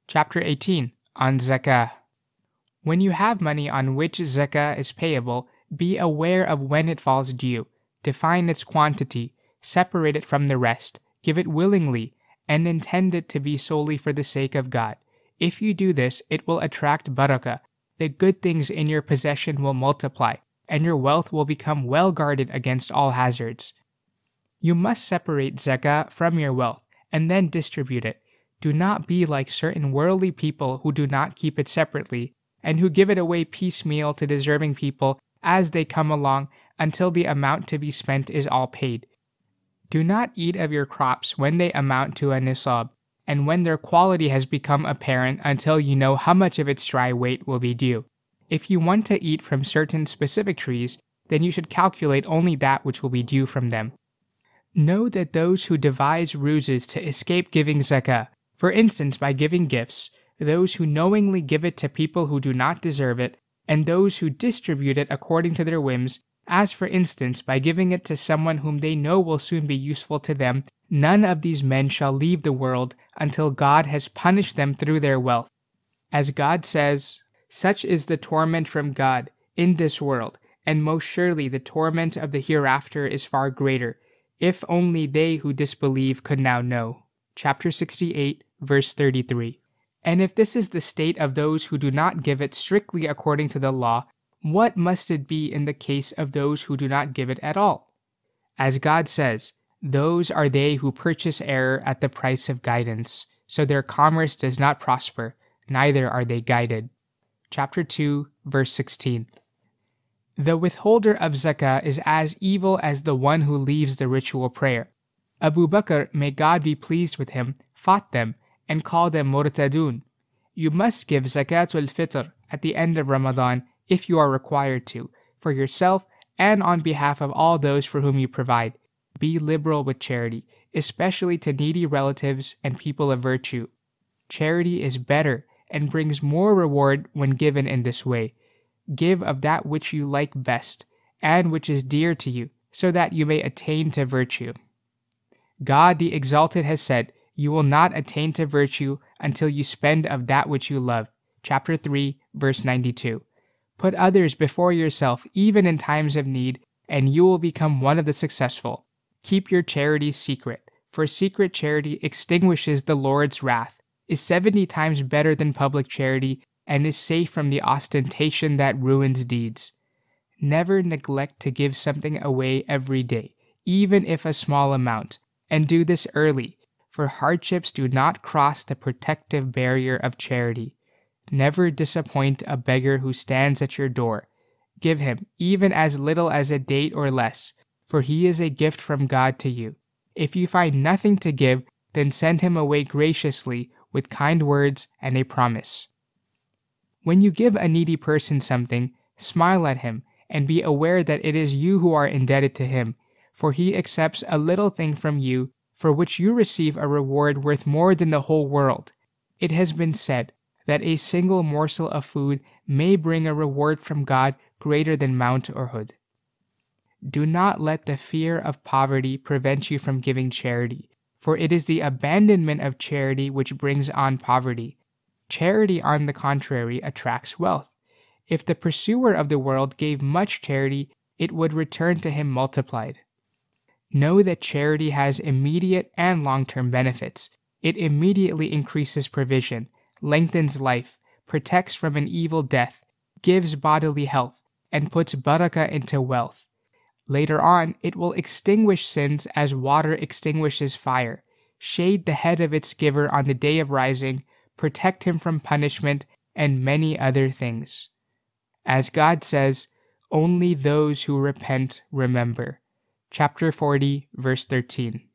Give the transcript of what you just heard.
Chapter 18 on Zakah. When you have money on which zakah is payable, be aware of when it falls due, define its quantity, separate it from the rest, give it willingly, and intend it to be solely for the sake of God. If you do this, it will attract barakah. The good things in your possession will multiply, and your wealth will become well guarded against all hazards. You must separate zakah from your wealth, and then distribute it. Do not be like certain worldly people who do not keep it separately, and who give it away piecemeal to deserving people as they come along until the amount to be spent is all paid. Do not eat of your crops when they amount to a nisab, and when their quality has become apparent until you know how much of its dry weight will be due. If you want to eat from certain specific trees, then you should calculate only that which will be due from them. Know that those who devise ruses to escape giving zakah, for instance by giving gifts, those who knowingly give it to people who do not deserve it, and those who distribute it according to their whims, as for instance by giving it to someone whom they know will soon be useful to them, none of these men shall leave the world until God has punished them through their wealth. As God says, "Such is the torment from God in this world, and most surely the torment of the hereafter is far greater, if only they who disbelieve could now know." Chapter 68, verse 33. And if this is the state of those who do not give it strictly according to the law, what must it be in the case of those who do not give it at all? As God says, "Those are they who purchase error at the price of guidance, so their commerce does not prosper, neither are they guided." Chapter 2, verse 16. The withholder of zakah is as evil as the one who leaves the ritual prayer. Abu Bakr, may God be pleased with him, fought them and called them murtadun. You must give zakatul fitr at the end of Ramadan if you are required to, for yourself and on behalf of all those for whom you provide. Be liberal with charity, especially to needy relatives and people of virtue. Charity is better and brings more reward when given in this way. Give of that which you like best and which is dear to you, so that you may attain to virtue. God the Exalted has said, "You will not attain to virtue until you spend of that which you love." Chapter 3, verse 92. Put others before yourself even in times of need, and you will become one of the successful. Keep your charity secret, for secret charity extinguishes the Lord's wrath, is 70 times better than public charity, and is safe from the ostentation that ruins deeds. Never neglect to give something away every day, even if a small amount, and do this early, for hardships do not cross the protective barrier of charity. Never disappoint a beggar who stands at your door. Give him even as little as a date or less, for he is a gift from God to you. If you find nothing to give, then send him away graciously with kind words and a promise. When you give a needy person something, smile at him and be aware that it is you who are indebted to him, for he accepts a little thing from you for which you receive a reward worth more than the whole world. It has been said that a single morsel of food may bring a reward from God greater than Mount Uhud. Do not let the fear of poverty prevent you from giving charity, for it is the abandonment of charity which brings on poverty. Charity, on the contrary, attracts wealth. If the pursuer of the world gave much charity, it would return to him multiplied. Know that charity has immediate and long-term benefits. It immediately increases provision, lengthens life, protects from an evil death, gives bodily health, and puts barakah into wealth. Later on, it will extinguish sins as water extinguishes fire, shade the head of its giver on the day of rising, protect him from punishment, and many other things. As God says, "Only those who repent remember." Chapter 40, verse 13.